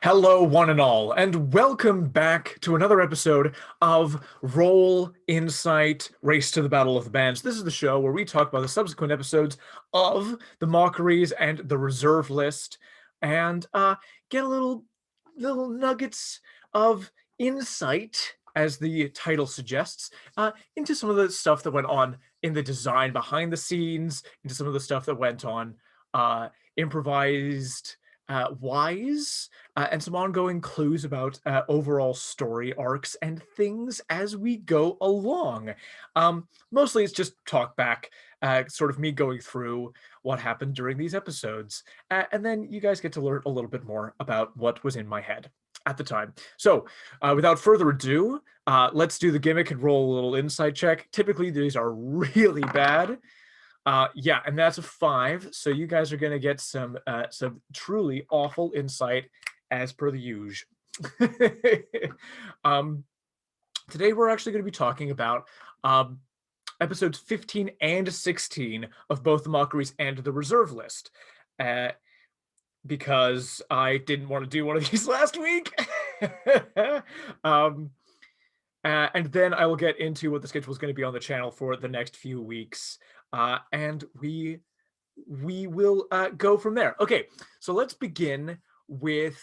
Hello, one and all, and welcome back to another episode of Roll Insight Race to the Battle of the Bands. This is the show where we talk about the subsequent episodes of the Mockeries and the Reserve List and get a little nuggets of insight, as the title suggests, into some of the stuff that went on in the design behind the scenes, into some of the stuff that went on improvised wise, and some ongoing clues about overall story arcs and things as we go along. Mostly it's just talk back, sort of me going through what happened during these episodes. And then you guys get to learn a little bit more about what was in my head at the time. So without further ado, let's do the gimmick and roll a little insight check. Typically, these are really bad. Yeah, and that's a 5. So you guys are going to get some truly awful insight as per the usual. Today we're actually going to be talking about episodes 15 and 16 of both the Mockeries and the Reserve List. Because I didn't want to do one of these last week. And then I will get into what the schedule is going to be on the channel for the next few weeks. And we will go from there. Okay, so let's begin with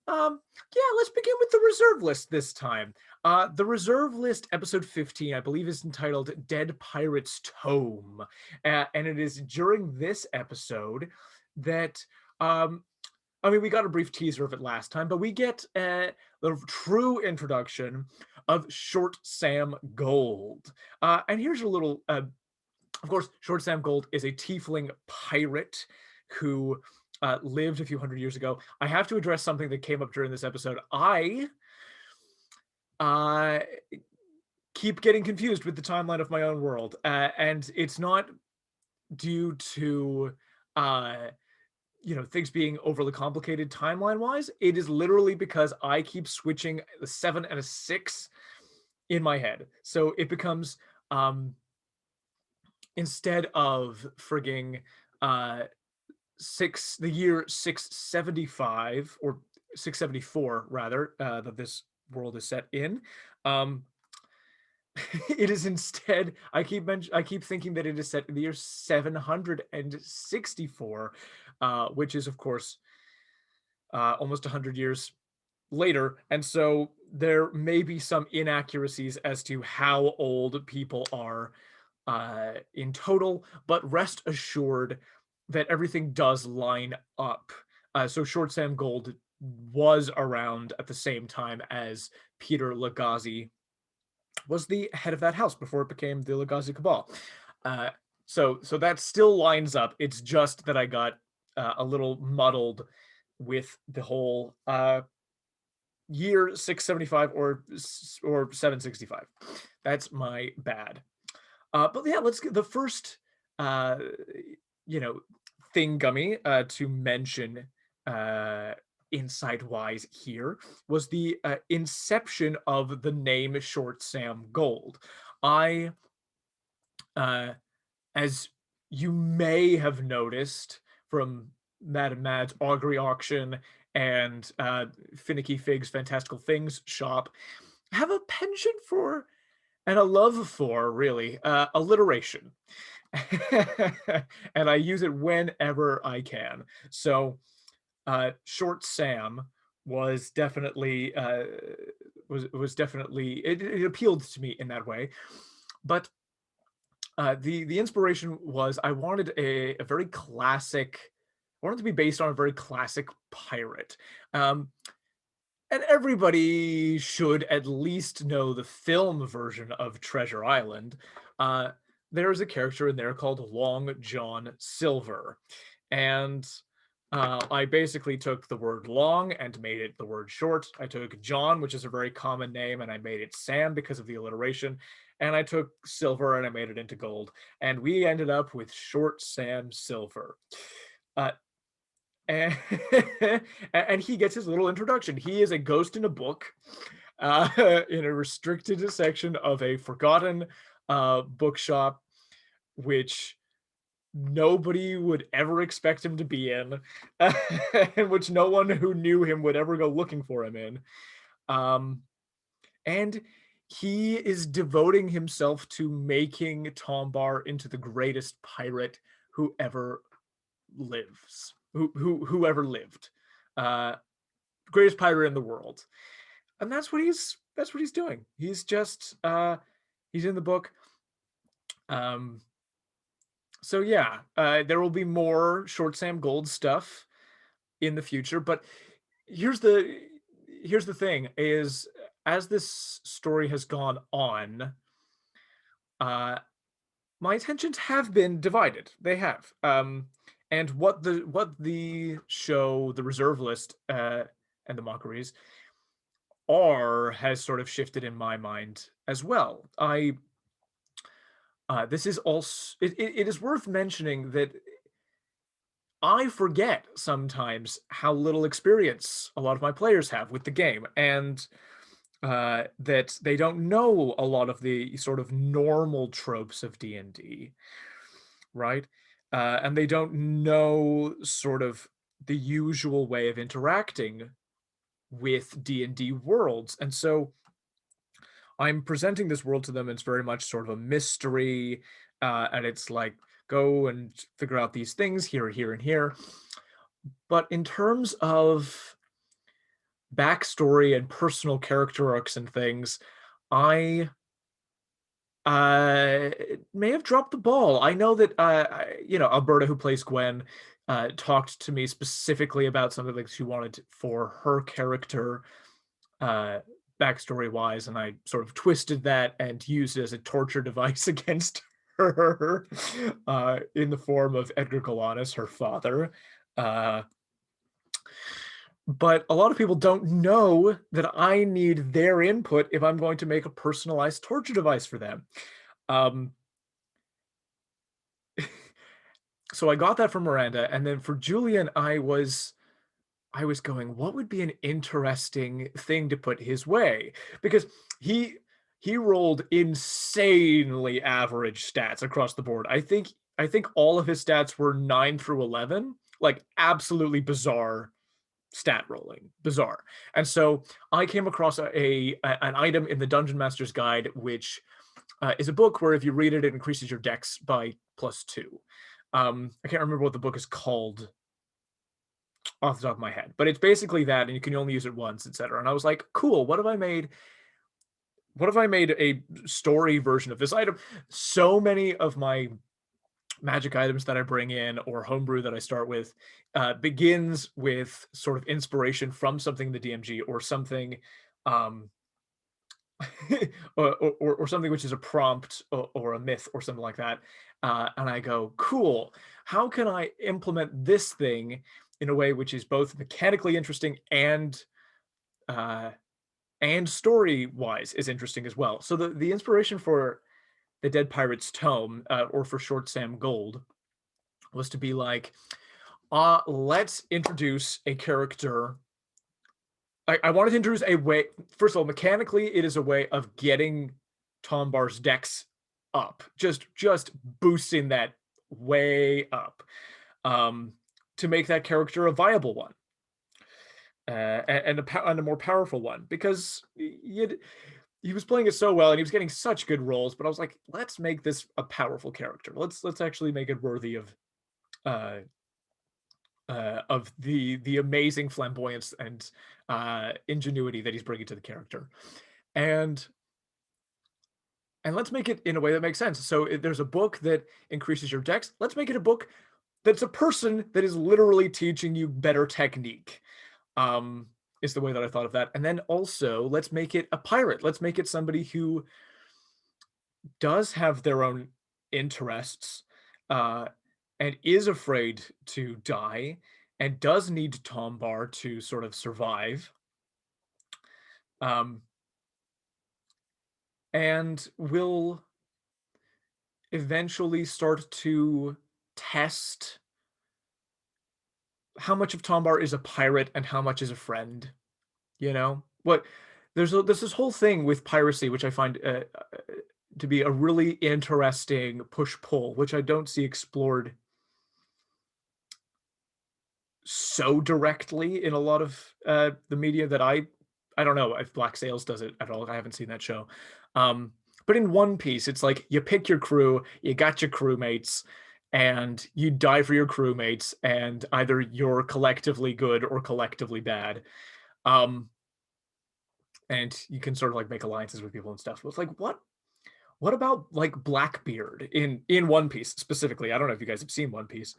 let's begin with the Reserve List this time. The Reserve List episode 15, I believe, is entitled Dead Pirate's Tome. And it is during this episode that we got a brief teaser of it last time, but we get the true introduction of Short Sam Gold. And here's a little, of course, Short Sam Gold is a tiefling pirate who lived a few hundred years ago. I have to address something that came up during this episode. I keep getting confused with the timeline of my own world, and it's not due to things being overly complicated timeline wise. It is literally because I keep switching the 7 and a 6 in my head. So it becomes instead of frigging the year 675 or 674 rather, that this world is set in, it is instead, I keep thinking that it is set in the year 764, which is of course almost 100 years later. And so there may be some inaccuracies as to how old people are in total, but rest assured that everything does line up. So Short Sam Gold was around at the same time as Peter Lugosi was the head of that house before it became the Lugosi Cabal. So that still lines up. It's just that I got a little muddled with the whole year 675 or 765. That's my bad. But yeah, let's get the first thing, Gummy, to mention insight wise here was the inception of the name Short Sam Gold. I as you may have noticed from Madam Mad's Augury Auction and Finicky Fig's Fantastical Things shop, have a penchant for and a love for, really, alliteration. And I use it whenever I can. So Short Sam was definitely it appealed to me in that way. But the inspiration was I wanted a very classic. I wanted to be based on a very classic pirate. And everybody should at least know the film version of Treasure Island. There's a character in there called Long John Silver. And I basically took the word long and made it the word short. I took John, which is a very common name, and I made it Sam because of the alliteration. And I took silver and I made it into gold. And we ended up with Short Sam Silver. And, and he gets his little introduction. He is a ghost in a book in a restricted section of a forgotten bookshop, which nobody would ever expect him to be in, and which no one who knew him would ever go looking for him in. Um, and he is devoting himself to making Tombar into the greatest pirate who ever lives, who ever lived, uh, greatest pirate in the world, and that's what he's doing. He's just he's in the book. Um, so yeah, there will be more Short Sam Gold stuff in the future, but here's the here's the thing: is as this story has gone on, uh, my attentions have been divided. They have. And what the show, the Reserve List, and the Mockeries are has sort of shifted in my mind as well. I This is also it is worth mentioning that I forget sometimes how little experience a lot of my players have with the game, and that they don't know a lot of the sort of normal tropes of D&D, right? And they don't know sort of the usual way of interacting with D&D worlds. And so I'm presenting this world to them. It's very much sort of a mystery, and it's like, go and figure out these things here, here, and here. But in terms of backstory and personal character arcs and things, I may have dropped the ball. I know that Alberta, who plays Gwen, talked to me specifically about something that she wanted for her character, uh, backstory wise, and I sort of twisted that and used it as a torture device against her, in the form of Edgar Galanis, her father. Uh, but a lot of people don't know that I need their input if I'm going to make a personalized torture device for them. Um, so I got that from Miranda, and then for Julian, I was going, what would be an interesting thing to put his way? Because he he rolled insanely average stats across the board. I think all of his stats were 9 through 11, like absolutely bizarre stat rolling, bizarre. And so I came across an item in the Dungeon Master's Guide, which is a book where if you read it, it increases your dex by +2. I can't remember what the book is called off the top of my head, but it's basically that, and you can only use it once, etc. And I was like, cool. What if I made a story version of this item? So many of my magic items that I bring in or homebrew that I start with begins with sort of inspiration from something in the DMG or something, um, or something which is a prompt or a myth or something like that. And I go, cool. How can I implement this thing in a way which is both mechanically interesting uh, and story wise is interesting as well? So the inspiration for the Dead Pirates Tome, or for Short Sam Gold, was to be like, let's introduce a character. I wanted to introduce a way. First of all, mechanically, it is a way of getting Tombar's dex up, just boosting that way up, um, to make that character a viable one, and a more powerful one, because he was playing it so well and he was getting such good rolls. But I was like, let's make this a powerful character. Let's actually make it worthy uh, of the amazing flamboyance and ingenuity that he's bringing to the character, and let's make it in a way that makes sense. So if there's a book that increases your dex, let's make it a book that's a person that is literally teaching you better technique. Um, is the way that I thought of that. And then also, let's make it a pirate. Let's make it somebody who does have their own interests, uh, and is afraid to die, and does need Tombar to sort of survive, um, and will eventually start to test how much of Tombar is a pirate and how much is a friend. You know what? There's this whole thing with piracy, which I find to be a really interesting push-pull, which I don't see explored so directly in a lot of the media that I don't know if Black Sails does it at all. I haven't seen that show. But in One Piece, it's like you pick your crew, you got your crewmates, and you die for your crewmates, and either you're collectively good or collectively bad. And you can sort of like make alliances with people and stuff. But it's like, what about like Blackbeard in One Piece specifically? I don't know if you guys have seen One Piece,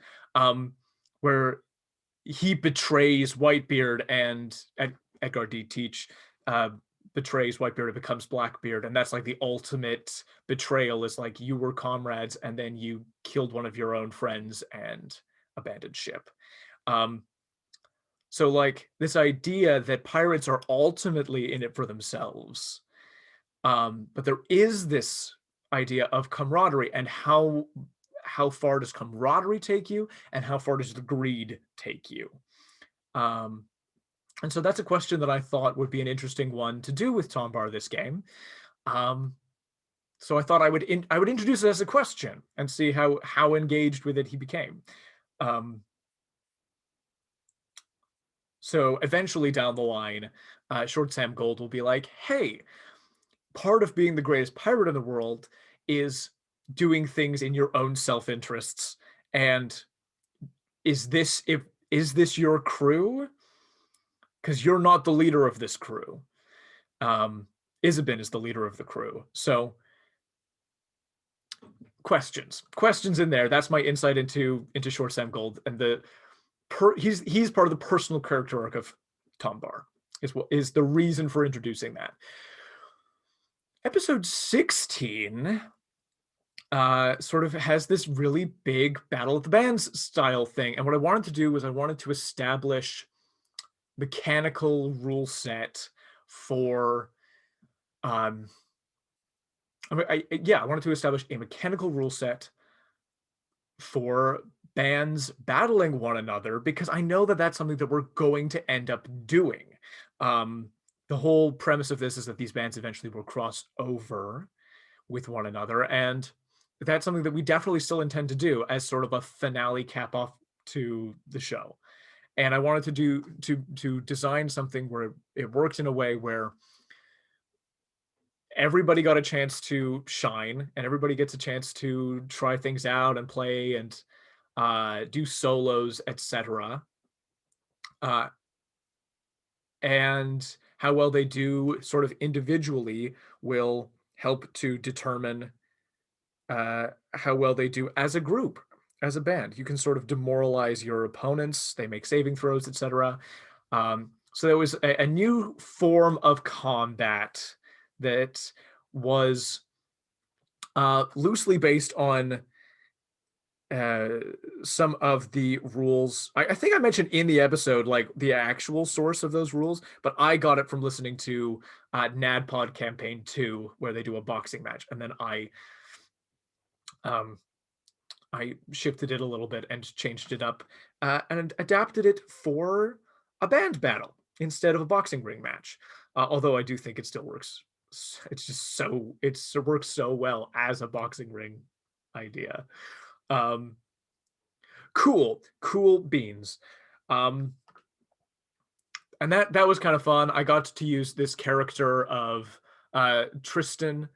where he betrays Whitebeard, and Edgar D. Teach betrays Whitebeard and becomes Blackbeard, and that's like the ultimate betrayal, is like you were comrades and then you killed one of your own friends and abandoned ship. So like this idea that pirates are ultimately in it for themselves, but there is this idea of camaraderie, and how far does camaraderie take you, and how far does the greed take you? And so that's a question that I thought would be an interesting one to do with Tombar this game. So I thought I would introduce it as a question and see how engaged with it he became. So eventually down the line, Short Sam Gold will be like, hey, part of being the greatest pirate in the world is doing things in your own self-interests. And is this your crew? Because you're not the leader of this crew. Isabin is the leader of the crew. So questions in there. That's my insight into Short Sam Gold, and he's part of the personal character arc of Tombar is the reason for introducing that. Episode 16 sort of has this really big Battle of the Bands style thing, and what I wanted to do was I wanted to establish mechanical rule set for I wanted to establish a mechanical rule set for bands battling one another, because I know that that's something that we're going to end up doing. The whole premise of this is that these bands eventually will cross over with one another, and that's something that we definitely still intend to do as sort of a finale cap off to the show. And I wanted to design something where it worked in a way where everybody got a chance to shine, and everybody gets a chance to try things out and play and do solos, etc. And how well they do sort of individually will help to determine how well they do as a group, as a band. You can sort of demoralize your opponents. They make saving throws, etc. So there was a new form of combat that was loosely based on some of the rules. I think I mentioned in the episode like the actual source of those rules, but I got it from listening to NADPOD Campaign 2, where they do a boxing match, and then I shifted it a little bit and changed it up and adapted it for a band battle instead of a boxing ring match. Although I do think it still works. It's just it works so well as a boxing ring idea. Cool beans. And that was kind of fun. I got to use this character of Tristan,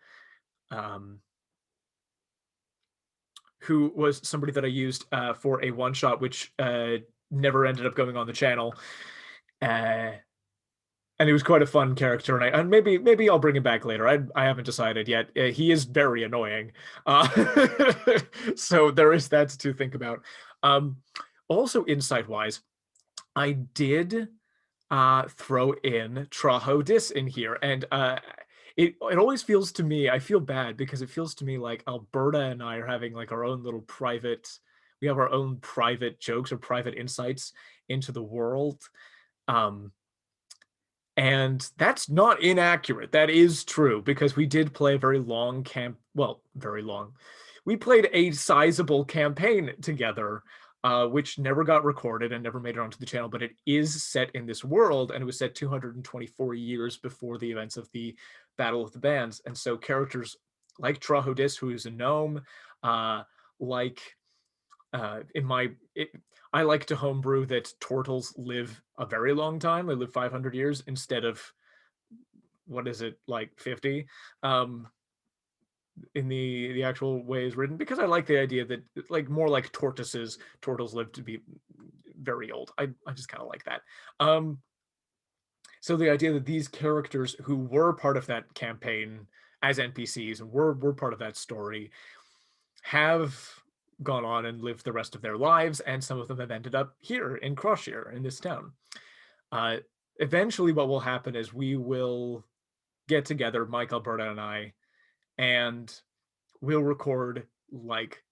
who was somebody that I used for a one shot, which never ended up going on the channel. And he was quite a fun character, and maybe I'll bring him back later. I haven't decided yet. He is very annoying, so there is that to think about. Also, insight-wise, I did throw in Trejodis in here, and it always feels to me, I feel bad because it feels to me like Alberta and I are having like our own little private. We have our own private jokes or private insights into the world. And that's not inaccurate. That is true, because we did play a very long very long. We played a sizable campaign together, which never got recorded and never made it onto the channel, but it is set in this world, and it was set 224 years before the events of the Battle of the Bands. And so characters like Trejodis, who is a gnome, like I like to homebrew that turtles live a very long time. They live 500 years instead of, what is it, like 50, in the actual way is written, because I like the idea that, like, more like tortoises, turtles live to be very old. I just kind of like that. So the idea that these characters who were part of that campaign as NPCs and were part of that story have gone on and lived the rest of their lives, and some of them have ended up here in Crossshire, in this town. Eventually, what will happen is we will get together, Mike, Alberta, and I, and we'll record like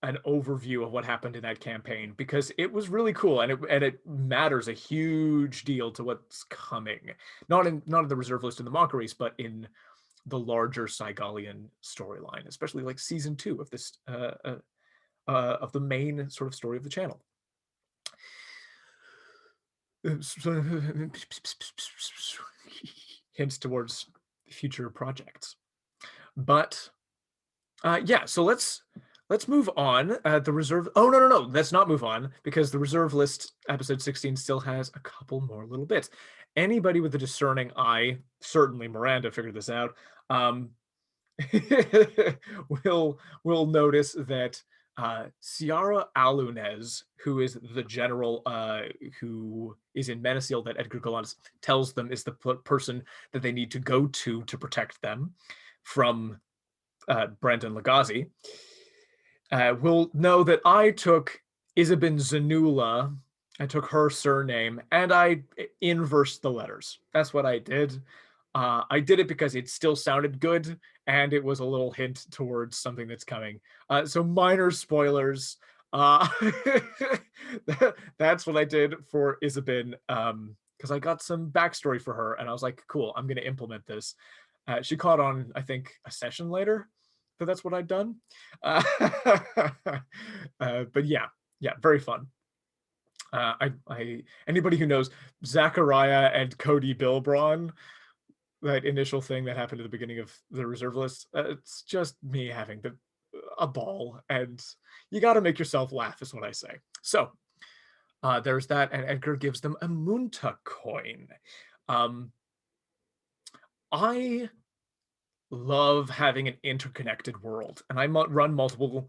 an overview of what happened in that campaign, because it was really cool, and it matters a huge deal to what's coming. Not in the reserve list in the Mockeries, but in the larger Cygalian storyline, especially like season 2 of this of the main sort of story of the channel. Hints towards future projects. But yeah, so let's move on. The reserve. Oh, no, let's not move on, because the reserve list episode 16 still has a couple more little bits. Anybody with a discerning eye, certainly Miranda figured this out, will notice that Ciara Alunez, who is the general who is in Menacil that Edgar Gallant tells them is the person that they need to go to protect them from Brandon Lagazi, will know that I took Isabin Zanula, I took her surname, and I inversed the letters. That's what I did. I did it because it still sounded good, and it was a little hint towards something that's coming. So minor spoilers. That's what I did for Isabin, because I got some backstory for her, and I was like, cool, I'm going to implement this. She caught on, I think, a session later that that's what I'd done. But yeah, very fun. Anybody who knows Zachariah and Cody Bilbron, that initial thing that happened at the beginning of the reserve list, it's just me having a ball, and you got to make yourself laugh, is what I say. So there's that, and Edgar gives them a Munta coin. I love having an interconnected world, and I run multiple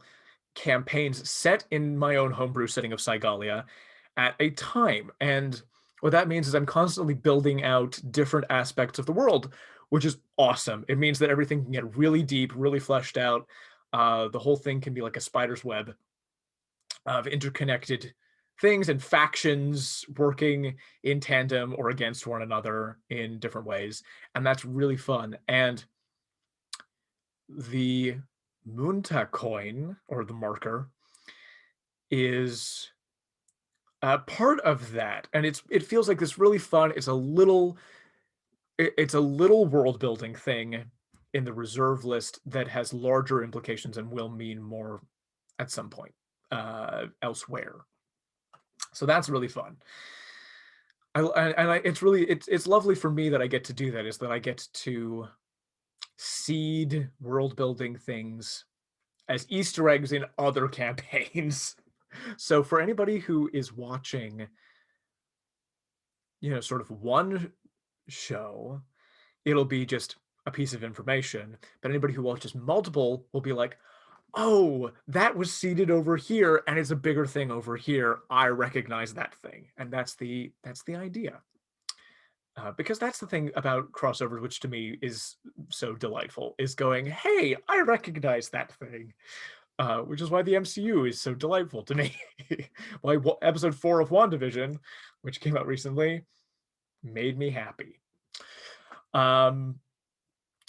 campaigns set in my own homebrew setting of Cygalia at a time. And what that means is I'm constantly building out different aspects of the world, which is awesome. It means that everything can get really deep, really fleshed out. The whole thing can be like a spider's web of interconnected things and factions working in tandem or against one another in different ways. And that's really fun. And the Munta coin, or the marker, is part of that, and it feels like this really fun. It's a little world building thing in the reserve list that has larger implications and will mean more at some point elsewhere. So that's really fun. It's lovely for me that I get to do that. Is that I get to seed world building things as Easter eggs in other campaigns. So for anybody who is watching, sort of one show, it'll be just a piece of information. But anybody who watches multiple will be like, oh, that was seeded over here, and it's a bigger thing over here. I recognize that thing. And that's the idea. Because that's the thing about crossovers, which to me is so delightful, is going, hey, I recognize that thing. Which is why the MCU is so delightful to me. Why episode 4 of WandaVision, which came out recently, made me happy.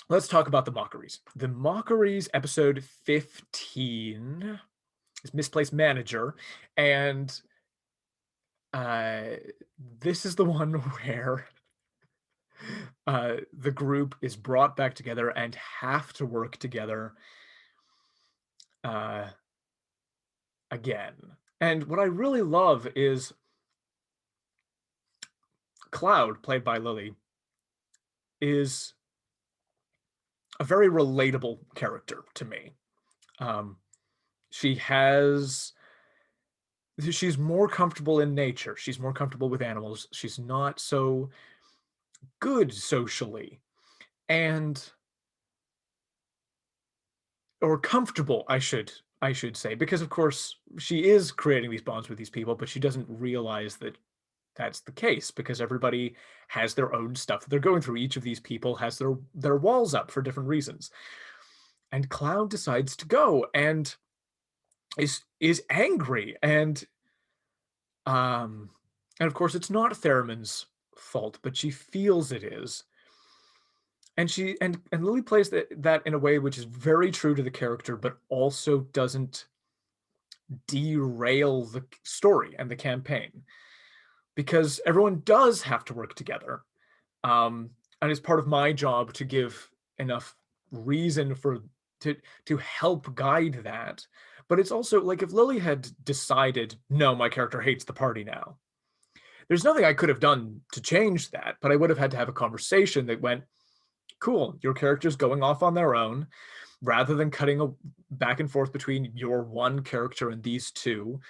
Let's talk about the Mockeries. The Mockeries episode 15 is Misplaced Manager, and this is the one where the group is brought back together and have to work together again. And what I really love is Cloud, played by Lily, is a very relatable character to me. Um, she's more comfortable in nature. She's more comfortable with animals. She's not so good socially, and or comfortable, I should say, because of course she is creating these bonds with these people, but she doesn't realize that that's the case because everybody has their own stuff that they're going through. Each of these people has their walls up for different reasons. And Cloud decides to go and is angry, um and of course it's not Theramon's fault, but she feels it is. And Lily plays that in a way which is very true to the character, but also doesn't derail the story and the campaign, because everyone does have to work together. And it's part of my job to give enough reason to to help guide that. But it's also like, if Lily had decided, no, my character hates the party now, there's nothing I could have done to change that, but I would have had to have a conversation that went, cool, your character's going off on their own, rather than cutting a back and forth between your one character and these two.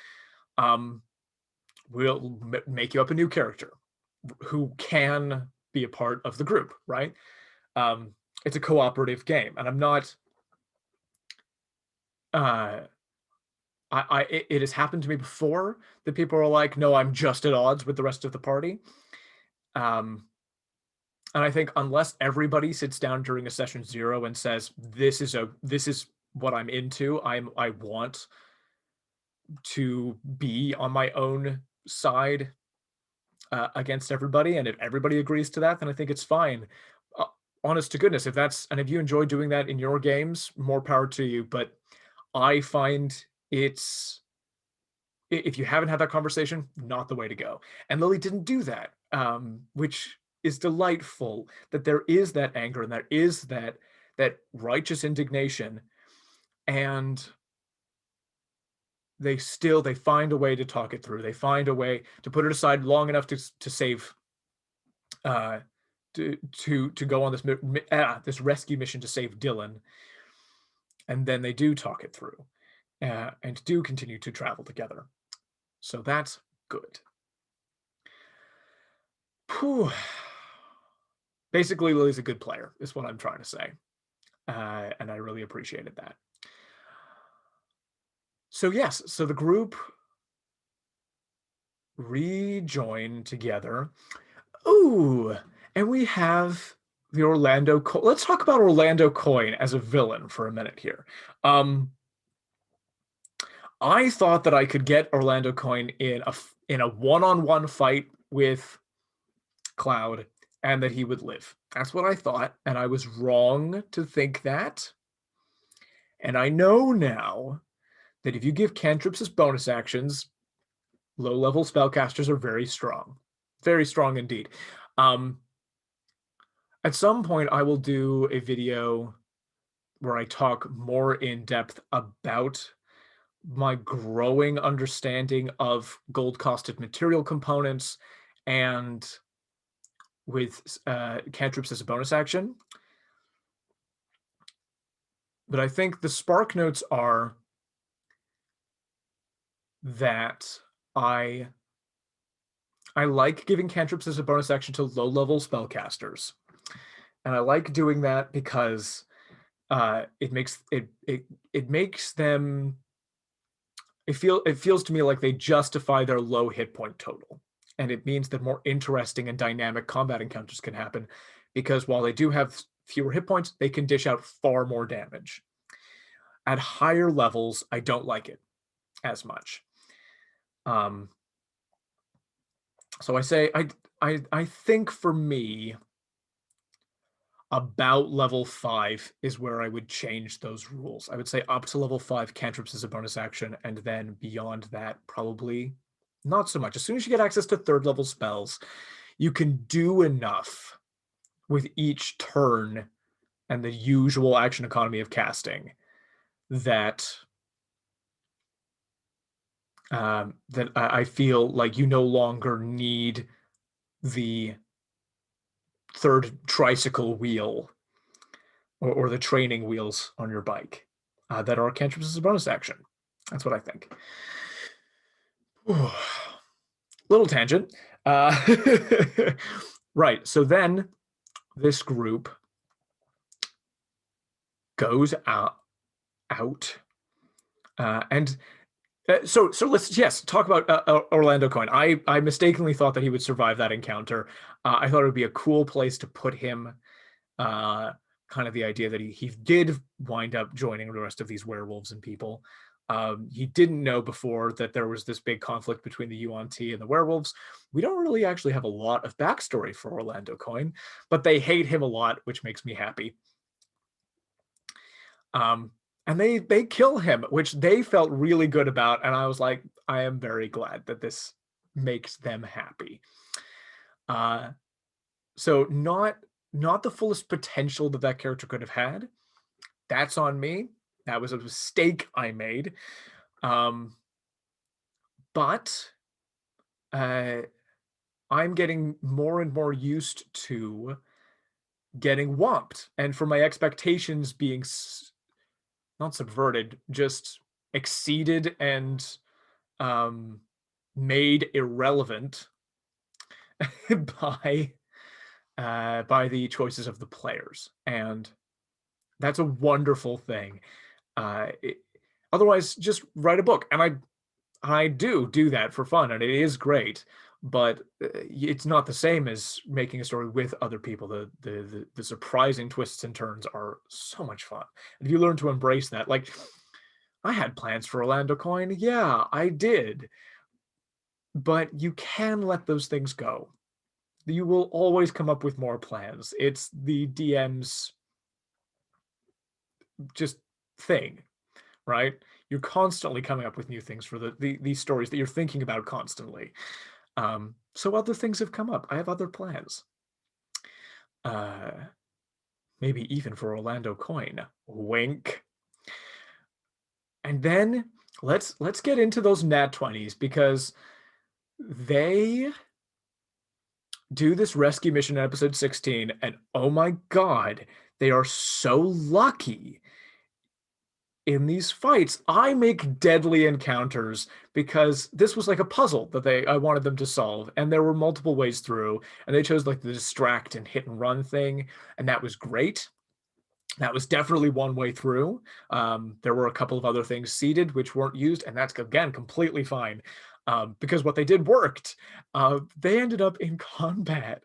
We'll make you up a new character who can be a part of the group, right? It's a cooperative game, and I'm not. It has happened to me before that people are like, "No, I'm just at odds with the rest of the party." And I think unless everybody sits down during a session 0 and says, "This is what I'm into. I want to be on my own side against everybody," and if everybody agrees to that, then I think it's fine. Honest to goodness, if you enjoy doing that in your games, more power to you. But I find it's, if you haven't had that conversation, not the way to go. And Lily didn't do that, which is delightful, that there is that anger and there is that righteous indignation, and they find a way to talk it through. They find a way to put it aside long enough to save, to go on this rescue mission to save Dylan, and then they do talk it through, and do continue to travel together. So that's good. Whew. Basically, Lily's a good player, is what I'm trying to say, and I really appreciated that. So yes, so the group rejoin together. Ooh, and we have the Orlando Coin. Let's talk about Orlando Coin as a villain for a minute here. I thought that I could get Orlando Coin in a one-on-one fight with Cloud, and that he would live. That's what I thought, and I was wrong to think that. And I know now that if you give cantrips as bonus actions, low-level spellcasters are very strong. Very strong indeed. At some point, I will do a video where I talk more in depth about my growing understanding of gold-costed material components and with cantrips as a bonus action. But I think the spark notes are that I like giving cantrips as a bonus action to low-level spellcasters. And I like doing that because it makes them, it feels to me like they justify their low hit point total. And it means that more interesting and dynamic combat encounters can happen, because while they do have fewer hit points, they can dish out far more damage. At higher levels, I don't like it as much. So I say, I think for me, about level 5 is where I would change those rules. I would say up to level 5, cantrips is a bonus action, and then beyond that, probably not so much. As soon as you get access to 3rd level spells, you can do enough with each turn and the usual action economy of casting that I feel like you no longer need the 3rd tricycle wheel or the training wheels on your bike that are cantrips as a bonus action. That's what I think. Little tangent. Right. So then this group goes out, and so let's talk about Orlando Coin. I mistakenly thought that he would survive that encounter. I thought it would be a cool place to put him. Kind of the idea that he did wind up joining the rest of these werewolves and people. He didn't know before that there was this big conflict between the Yuan-Ti and the werewolves. We don't really actually have a lot of backstory for Orlando Coin, but they hate him a lot, which makes me happy. And they kill him, which they felt really good about, and I was like, I am very glad that this makes them happy. So not the fullest potential that character could have had. That's on me. That was a mistake I made. But I'm getting more and more used to getting whomped, and for my expectations being not subverted, just exceeded and made irrelevant by the choices of the players, and that's a wonderful thing. Otherwise, just write a book, and I do that for fun, and it is great. But it's not the same as making a story with other people. The surprising twists and turns are so much fun. And if you learn to embrace that, like I had plans for Orlando Coin, yeah, I did. But you can let those things go. You will always come up with more plans. It's the DM's just thing, right? You're constantly coming up with new things for these stories that you're thinking about constantly. So other things have come up. I have other plans. Maybe even for Orlando Coin. Wink. And then let's get into those nat 20s, because they do this rescue mission in episode 16, and oh my god, they are so lucky in these fights. I make deadly encounters because this was like a puzzle that I wanted them to solve, and there were multiple ways through, and they chose like the distract and hit and run thing, and that was great. That was definitely one way through. There were a couple of other things seeded which weren't used, and that's again completely fine, because what they did worked. They ended up in combat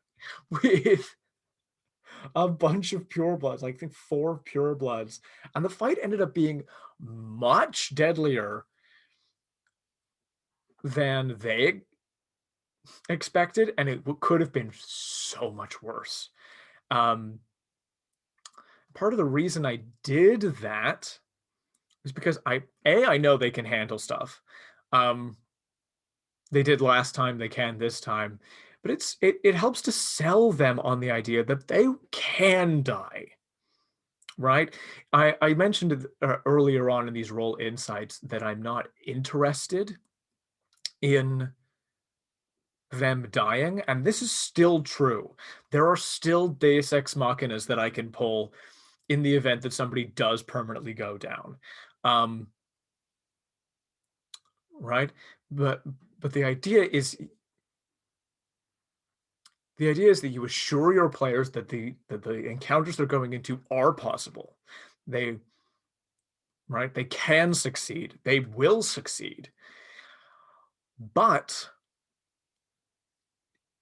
with a bunch of purebloods, like I think 4 purebloods, and the fight ended up being much deadlier than they expected, and it could have been so much worse. Part of the reason I did that is because I know they can handle stuff. They did last time, they can this time, but it helps to sell them on the idea that they can die. Right? I mentioned earlier on in these role insights that I'm not interested in them dying, and this is still true. There are still Deus Ex Machinas that I can pull in the event that somebody does permanently go down. Right? But the idea is that you assure your players that the encounters they're going into are possible. They can succeed. They will succeed. But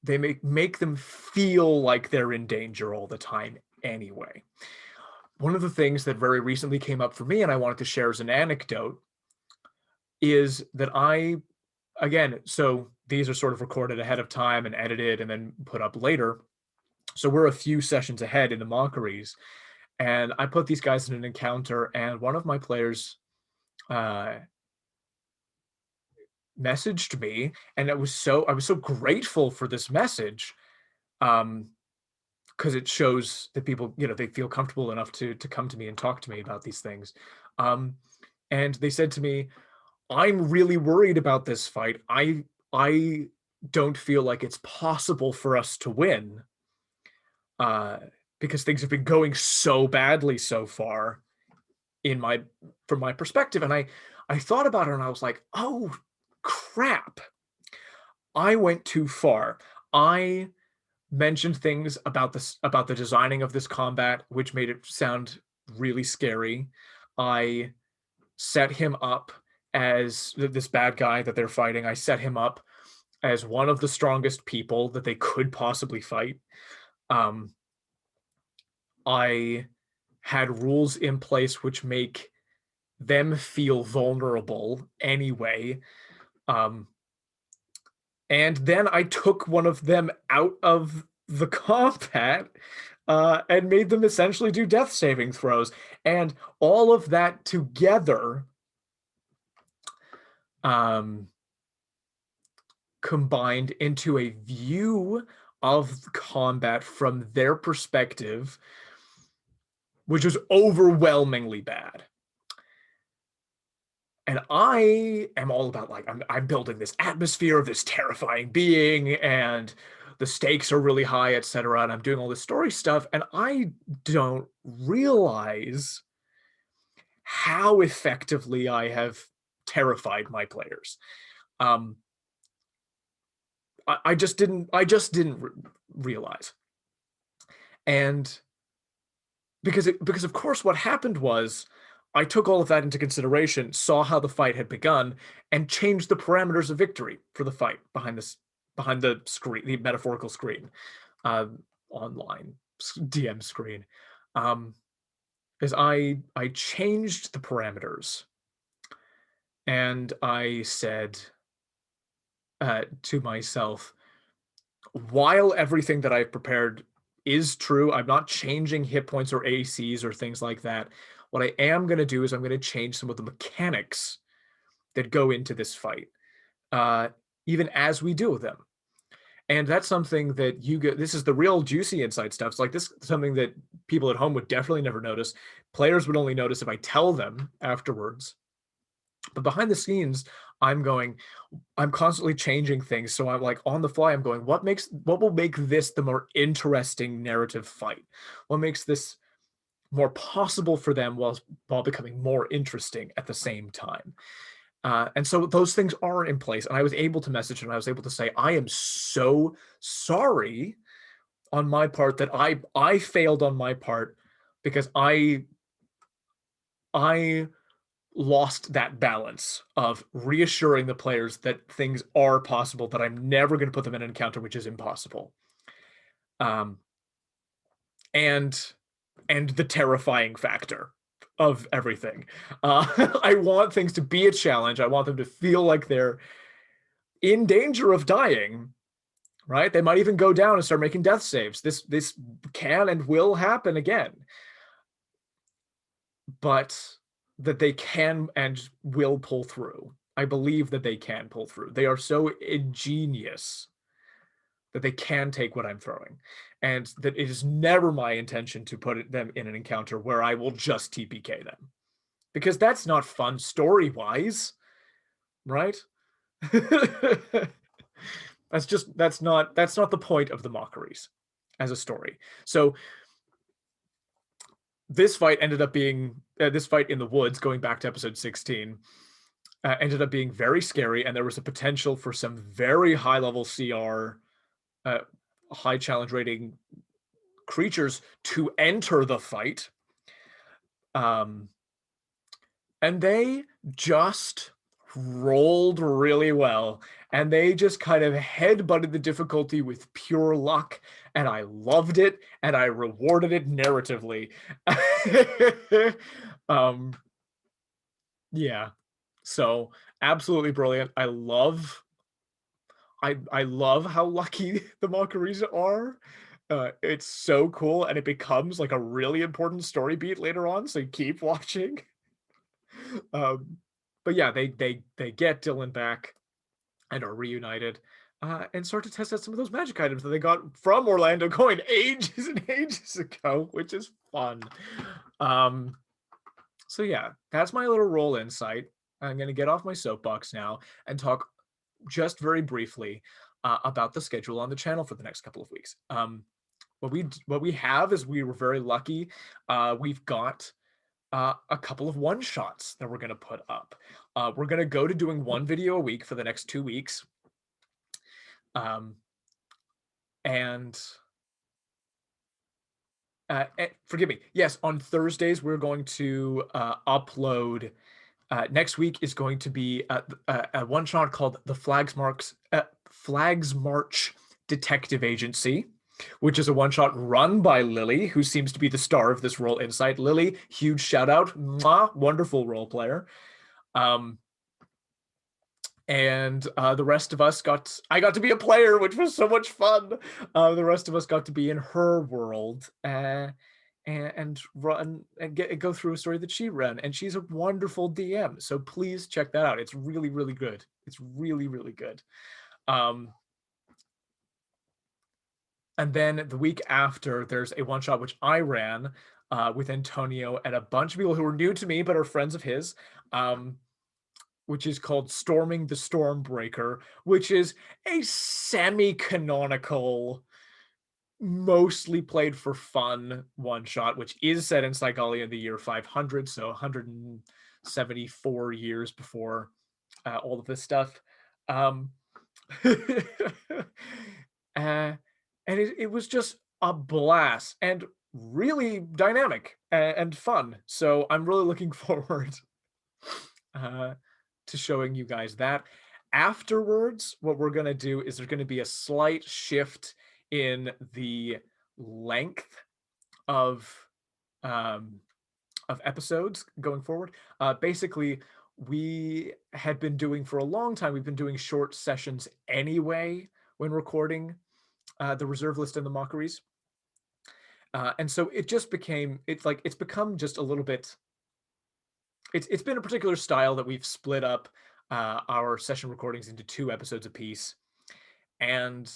they make them feel like they're in danger all the time anyway. One of the things that very recently came up for me, and I wanted to share as an anecdote, is that so these are sort of recorded ahead of time and edited and then put up later. So we're a few sessions ahead in the Mockeries, and I put these guys in an encounter, and one of my players messaged me, and I was so grateful for this message, because it shows that people, they feel comfortable enough to come to me and talk to me about these things. And they said to me, I'm really worried about this fight. I don't feel like it's possible for us to win, because things have been going so badly so far from my perspective. And I thought about it and I was like, oh crap, I went too far. I mentioned things about the designing of this combat, which made it sound really scary. I set him up as this bad guy that they're fighting. I set him up as one of the strongest people that they could possibly fight. I had rules in place which make them feel vulnerable anyway. And then I took one of them out of the combat and made them essentially do death saving throws. And all of that together combined into a view of combat from their perspective, which was overwhelmingly bad. And I am all about, like, I'm building this atmosphere of this terrifying being, and the stakes are really high, etc. And I'm doing all this story stuff, and I don't realize how effectively I have terrified my players. I just didn't realize. And because of course what happened was I took all of that into consideration, saw how the fight had begun, and changed the parameters of victory for the fight behind the screen, the metaphorical screen, online DM screen. Is I changed the parameters, and I said to myself, while everything that I've prepared is true, I'm not changing hit points or ACs or things like that. What I am going to do is I'm going to change some of the mechanics that go into this fight, even as we deal with them. And that's something that you get. This is the real juicy inside stuff. It's like this, something that people at home would definitely never notice. Players would only notice if I tell them afterwards. But behind the scenes, I'm constantly changing things. So I'm like on the fly, I'm going, what will make this the more interesting narrative fight? What makes this more possible for them while becoming more interesting at the same time? And so those things are in place. And I was able to message and I was able to say, I am so sorry on my part that I failed on my part because I lost that balance of reassuring the players that things are possible, that I'm never going to put them in an encounter which is impossible. And the terrifying factor of everything. I want things to be a challenge. I want them to feel like they're in danger of dying, right? They might even go down and start making death saves. This can and will happen again. But that they can and will pull through. I believe that they can pull through. They are so ingenious that they can take what I'm throwing. And that it is never my intention to put them in an encounter where I will just TPK them. Because that's not fun story-wise, right? That's not the point of the Mockeries as a story. So this fight ended up being this fight in the woods, going back to episode 16, ended up being very scary, and there was a potential for some very high level CR, high challenge rating creatures to enter the fight. And they just rolled really well, and they just kind of headbutted the difficulty with pure luck, and I loved it, and I rewarded it narratively. Yeah, so absolutely brilliant. I love how lucky the Mockeries are. It's so cool, and it becomes like a really important story beat later on, so keep watching. But yeah, they get Dylan back and are reunited, and start to test out some of those magic items that they got from Orlando Coin ages and ages ago, which is fun. So yeah, that's my little roll insight. I'm going to get off my soapbox now and talk just very briefly about the schedule on the channel for the next couple of weeks. what we have is we were very lucky. We've got a couple of one shots that we're going to put up. We're going to go to doing one video a week for the next 2 weeks. And forgive me. Yes, on Thursdays we're going to upload. Next week is going to be a one shot called the Flags March Detective Agency, which is a one shot run by Lily, who seems to be the star of this Roll Insight. Lily, huge shout out, mwah, wonderful role player. And the rest of us I got to be a player, which was so much fun. The rest of us got to be in her world and run and go through a story that she ran. And she's a wonderful DM. So please check that out. It's really, really good. It's really, really good. And then the week after, there's a one shot which I ran with Antonio and a bunch of people who are new to me but are friends of his. Which is called Storming the Stormbreaker, which is a semi-canonical, mostly played for fun one-shot, which is set in Psygalia in the year 500, so 174 years before all of this stuff. And it was just a blast and really dynamic and fun. So I'm really looking forward to showing you guys that. Afterwards, what we're going to do is there's going to be a slight shift in the length of episodes going forward. Basically, we had been doing for a long time, we've been doing short sessions anyway when recording the reserve list and the Mockeries. And so it just became, it's become just a little bit, it's been a particular style that we've split up our session recordings into 2 episodes apiece, and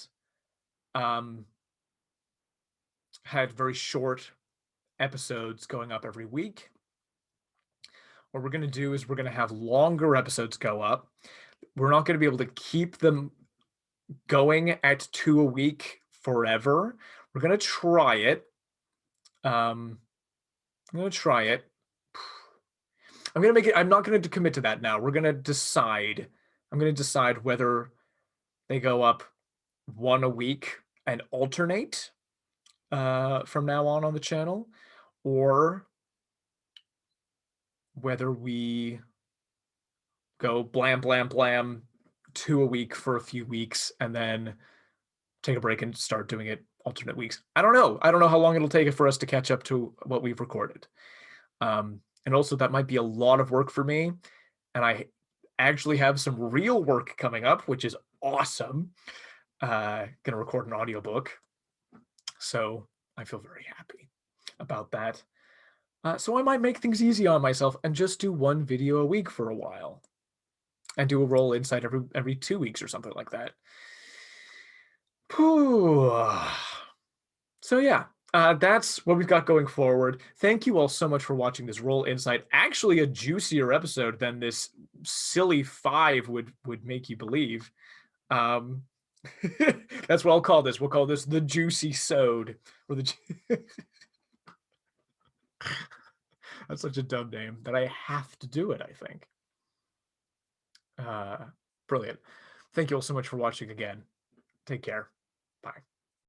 had very short episodes going up every week. What we're going to do is we're going to have longer episodes go up. We're not going to be able to keep them going at 2 a week forever. We're going to try it. I'm going to try it. I'm going to make it, I'm not going to commit to that now. We're going to decide. I'm going to decide whether they go up 1 a week and alternate from now on the channel, or whether we go blam, blam, blam 2 a week for a few weeks and then take a break and start doing it alternate weeks. I don't know. I don't know how long it'll take for us to catch up to what we've recorded. And also that might be a lot of work for me. And I actually have some real work coming up, which is awesome. Gonna record an audiobook. So I feel very happy about that. So I might make things easy on myself and just do 1 video a week for a while. And do a Roll Insight every 2 weeks or something like that. So yeah, that's what we've got going forward. Thank you all so much for watching this Roll Insight. Actually, a juicier episode than this silly 5 would make you believe. That's what I'll call this. We'll call this the Juicy Sode. Or the That's such a dumb name that I have to do it, I think. Brilliant. Thank you all so much for watching again. Take care. Bye.